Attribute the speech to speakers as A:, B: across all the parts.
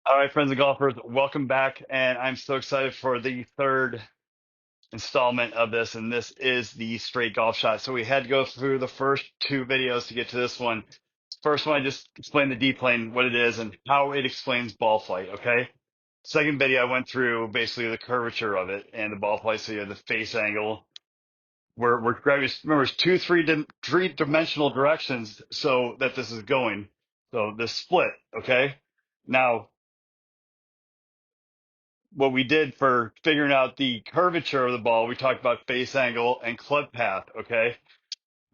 A: All right, friends and golfers, welcome back. And I'm so excited for the third installment of this. And this is the straight golf shot. So we had to go through the first two videos to get to this one. First one, I just explained the D plane, what it is, and how it explains ball flight. Okay. Second video, I went through basically the curvature of it and the ball flight. So you have the face angle. We're grabbing, remember, it's three-dimensional directions so that this is going. So this split. Okay. Now, what we did for figuring out the curvature of the ball, we talked about face angle and club path. Okay.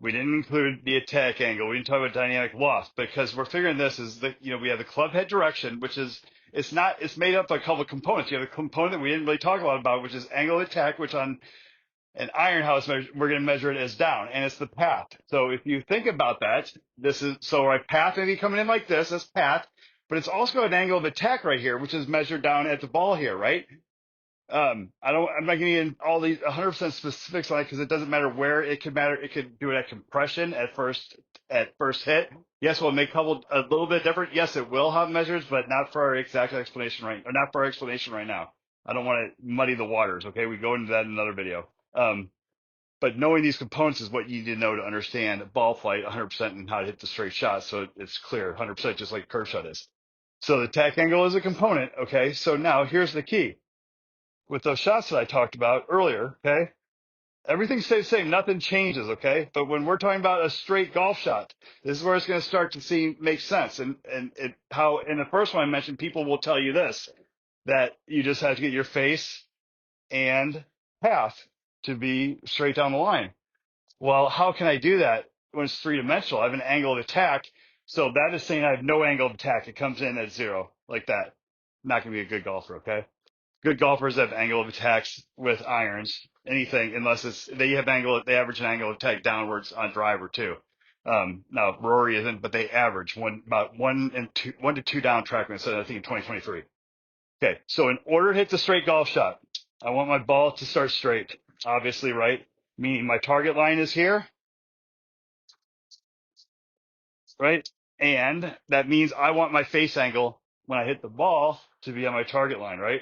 A: We didn't include the attack angle. We didn't talk about dynamic loft because we're figuring this is that, we have the club head direction, which is, it's made up of a couple of components. You have a component that we didn't really talk a lot about, which is angle of attack, which on an iron house measure, we're going to measure it as down, and it's the path. So if you think about that, our path may be coming in like this, path, but it's also an angle of attack right here, which is measured down at the ball here, right? I'm not getting in all these 100% specifics on it because it doesn't matter where it could matter. It could do it at compression at first hit. Yes, will it make a little bit different? Yes, it will have measures, but not for our exact explanation or not for our explanation right now. I don't want to muddy the waters. Okay. We go into that in another video. But knowing these components is what you need to know to understand ball flight 100% and how to hit the straight shot. So it's clear 100%, just like a curve shot is. So the tack angle is a component. Okay. So now here's the key with those shots that I talked about earlier. Okay. Everything stays the same. Nothing changes. Okay. But when we're talking about a straight golf shot, this is where it's going to start to make sense. And how in the first one I mentioned, people will tell you this, that you just have to get your face and path to be straight down the line. Well, how can I do that when it's three-dimensional? I have an angle of attack. So that is saying I have no angle of attack. It comes in at zero like that. Not going to be a good golfer, okay? Good golfers have angle of attacks with irons, anything, unless they average an angle of attack downwards on driver too. Now Rory isn't, but they average about one to two down Trackman. So I think in 2023. Okay. So in order to hit the straight golf shot, I want my ball to start straight, obviously, right? Meaning my target line is here, right? And that means I want my face angle when I hit the ball to be on my target line, right?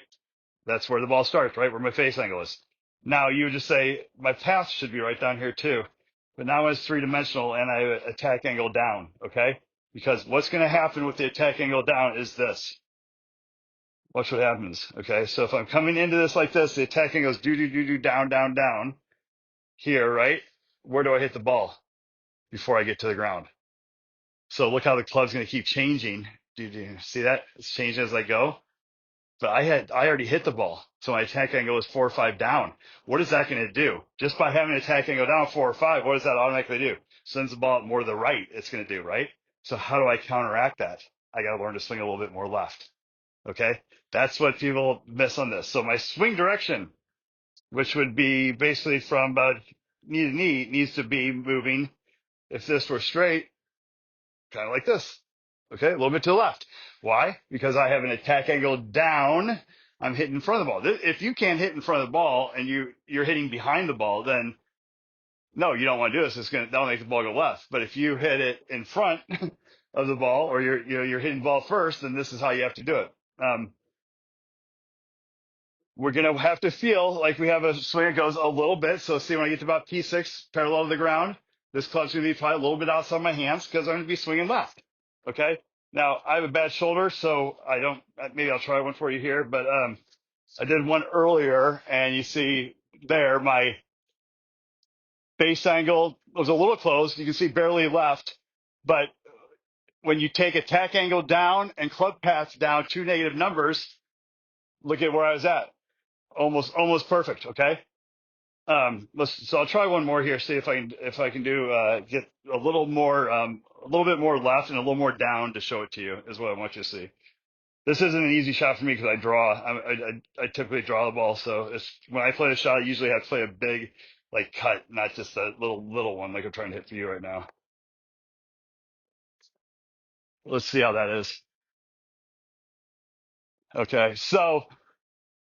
A: That's where the ball starts, right? Where my face angle is. Now you would just say my path should be right down here too. But now it's three-dimensional and I have an attack angle down, okay? Because what's going to happen with the attack angle down is this. Watch what happens, okay? So if I'm coming into this like this, the attack angle goes do, down, down, down here, right? Where do I hit the ball before I get to the ground? So look how the club's going to keep changing. Do you see that? It's changing as I go. But I already hit the ball. So my attack angle is 4 or 5 down. What is that going to do? Just by having an attack angle down 4 or 5, what does that automatically do? Sends the ball more to the right, it's going to do, right? So how do I counteract that? I got to learn to swing a little bit more left. Okay. That's what people miss on this. So my swing direction, which would be basically from about knee to knee, needs to be moving. If this were straight, kind of like this. Okay, a little bit to the left. Why? Because I have an attack angle down. I'm hitting in front of the ball. If you can't hit in front of the ball and you're hitting behind the ball, then no, you don't want to do this. That'll make the ball go left. But if you hit it in front of the ball, or you're hitting the ball first, then this is how you have to do it. We're gonna have to feel like we have a swing that goes a little bit. So see, when I get to about P6 parallel to the ground, this club's gonna be probably a little bit outside my hands because I'm gonna be swinging left. Okay. Now I have a bad shoulder, so maybe I'll try one for you here, but I did one earlier, and you see there my face angle was a little close. You can see barely left, but when you take attack angle down and club path down, two negative numbers, look at where I was at. Almost perfect. Okay. So I'll try one more here. See if I can get a little bit more left and a little more down to show it to you is what I want you to see. This isn't an easy shot for me because I draw. I typically draw the ball. So when I play the shot, I usually have to play a big cut, not just a little one like I'm trying to hit for you right now. Let's see how that is. Okay. So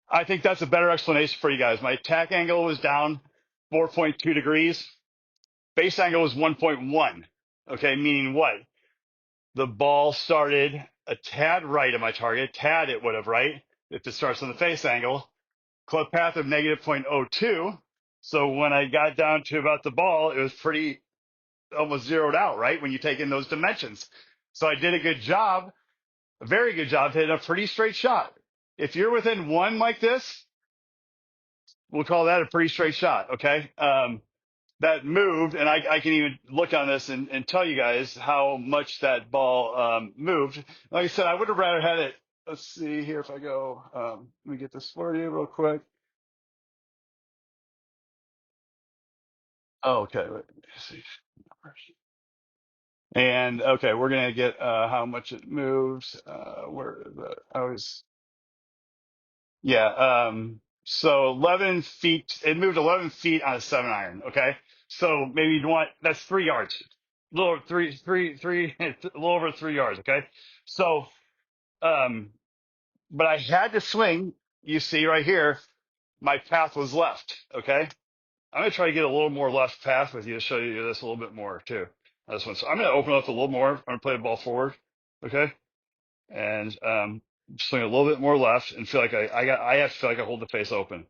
A: I think that's a better explanation for you guys. My attack angle was down 4.2 degrees. Base angle was 1.1. Okay, meaning what? The ball started a tad right of my target, tad it would have, right? If it starts on the face angle, club path of negative 0.02. So when I got down to about the ball, it was pretty almost zeroed out, right? When you take in those dimensions. So I did a good job, a very good job hitting a pretty straight shot. If you're within one like this, we'll call that a pretty straight shot. Okay. That moved, and I can even look on this and tell you guys how much that ball moved. Like I said, I would have rather had it. Let's see here if I go. Let me get this for you real quick. Oh, okay. Let's see. And okay, we're gonna get how much it moves. Where the I was yeah. So 11 feet. It moved 11 feet on a 7-iron. Okay, so maybe you want that's 3 yards. A little over three, a little over 3 yards. Okay, so but I had to swing. You see right here, my path was left. Okay, I'm gonna try to get a little more left path with you to show you this a little bit more too. This one. So I'm gonna open up a little more. I'm gonna play the ball forward. Okay, and swing a little bit more left and feel like I have to feel like I hold the face open.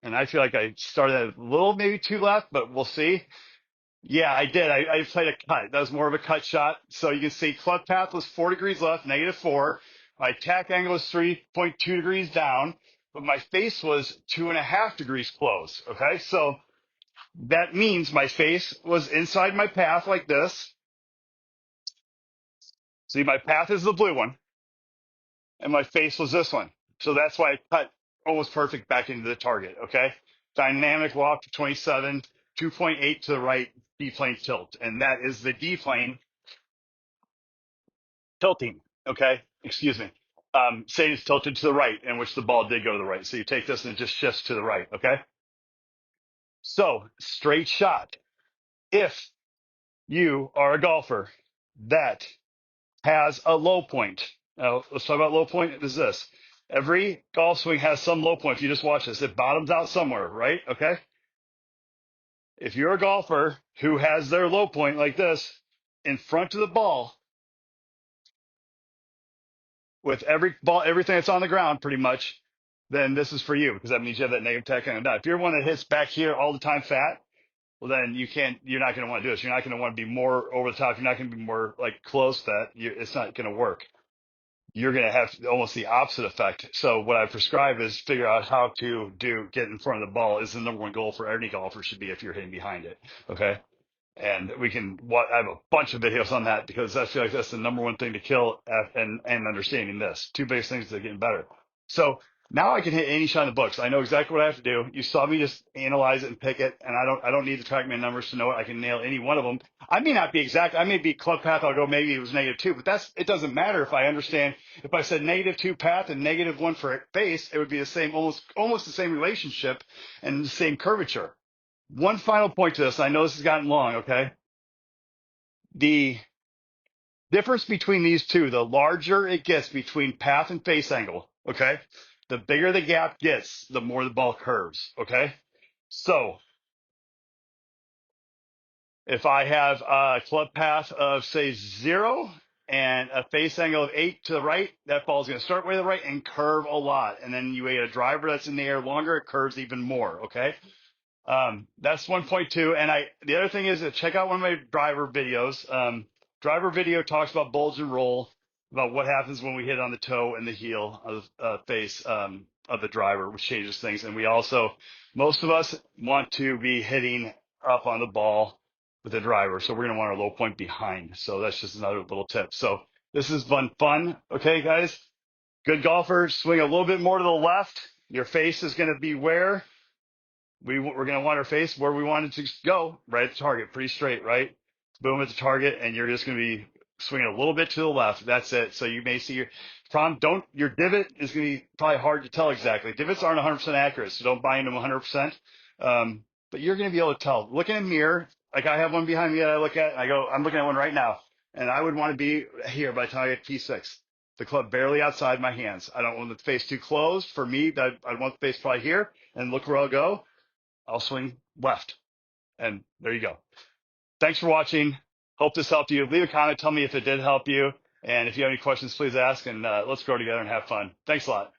A: And I feel like I started a little maybe too left, but we'll see. Yeah, I did. I played a cut. That was more of a cut shot. So you can see club path was 4 degrees left, -4. My tack angle was 3.2 degrees down, but my face was 2.5 degrees close. Okay. So that means my face was inside my path like this. See, my path is the blue one and my face was this one. So that's why I cut almost perfect back into the target. Okay. Dynamic loft to 27, 2.8 to the right, D plane tilt. And that is the D plane tilting. Okay. Excuse me. Say it's tilted to the right, in which the ball did go to the right. So you take this and it just shifts to the right. Okay. So straight shot. If you are a golfer that has a low point. Now, let's talk about low point. Is this. Every golf swing has some low point. If you just watch this, it bottoms out somewhere, right? Okay. If you're a golfer who has their low point like this in front of the ball with every ball, everything that's on the ground pretty much, then this is for you because that means you have that negative tech on. Now, if you're one that hits back here all the time fat, well, then you're not going to want to do this. You're not going to want to be more over the top. You're not going to be more like close fat. It's not going to work. You're going to have almost the opposite effect. So what I prescribe is figure out how to get in front of the ball is the number one goal for any golfer should be if you're hitting behind it. Okay. And I have a bunch of videos on that because I feel like that's the number one thing to kill and understanding this. Two biggest things that are getting better. So now I can hit any shot in the books. I know exactly what I have to do. You saw me just analyze it and pick it, and I don't need the Trackman numbers to know it. I can nail any one of them. I may not be exact. I may be club path. I'll go maybe it was -2, but it doesn't matter if I understand. If I said -2 path and -1 for face, it would be the same, almost the same relationship and the same curvature. One final point to this. I know this has gotten long. Okay. The difference between these two, the larger it gets between path and face angle, okay, the bigger the gap gets, the more the ball curves, okay? So if I have a club path of, say, 0 and a face angle of 8 to the right, that ball is going to start way to the right and curve a lot. And then you get a driver that's in the air longer, it curves even more, okay? That's 1.2. And the other thing is to check out one of my driver videos. Driver video talks about bulge and roll, about what happens when we hit on the toe and the heel of face of the driver, which changes things. And we also, most of us want to be hitting up on the ball with the driver. So we're going to want our low point behind. So that's just another little tip. So this has been fun. Okay, guys, good golfers swing a little bit more to the left. Your face is going to be where we're going to want our face where we want it to go, right at the target, pretty straight, right? Boom at the target, and you're just going to be swinging a little bit to the left. That's it. So you may see your divot is going to be probably hard to tell exactly. Divots aren't 100% accurate, so don't buy into them 100%. But you're going to be able to tell. Look in a mirror, like I have one behind me that I look at, and I'm looking at one right now, and I would want to be here by the time I get P6. The club barely outside my hands. I don't want the face too closed. For me, I want the face probably here, and look where I'll go. I'll swing left. And there you go. Thanks for watching. Hope this helped you. Leave a comment. Tell me if it did help you. And if you have any questions, please ask. And let's grow together and have fun. Thanks a lot.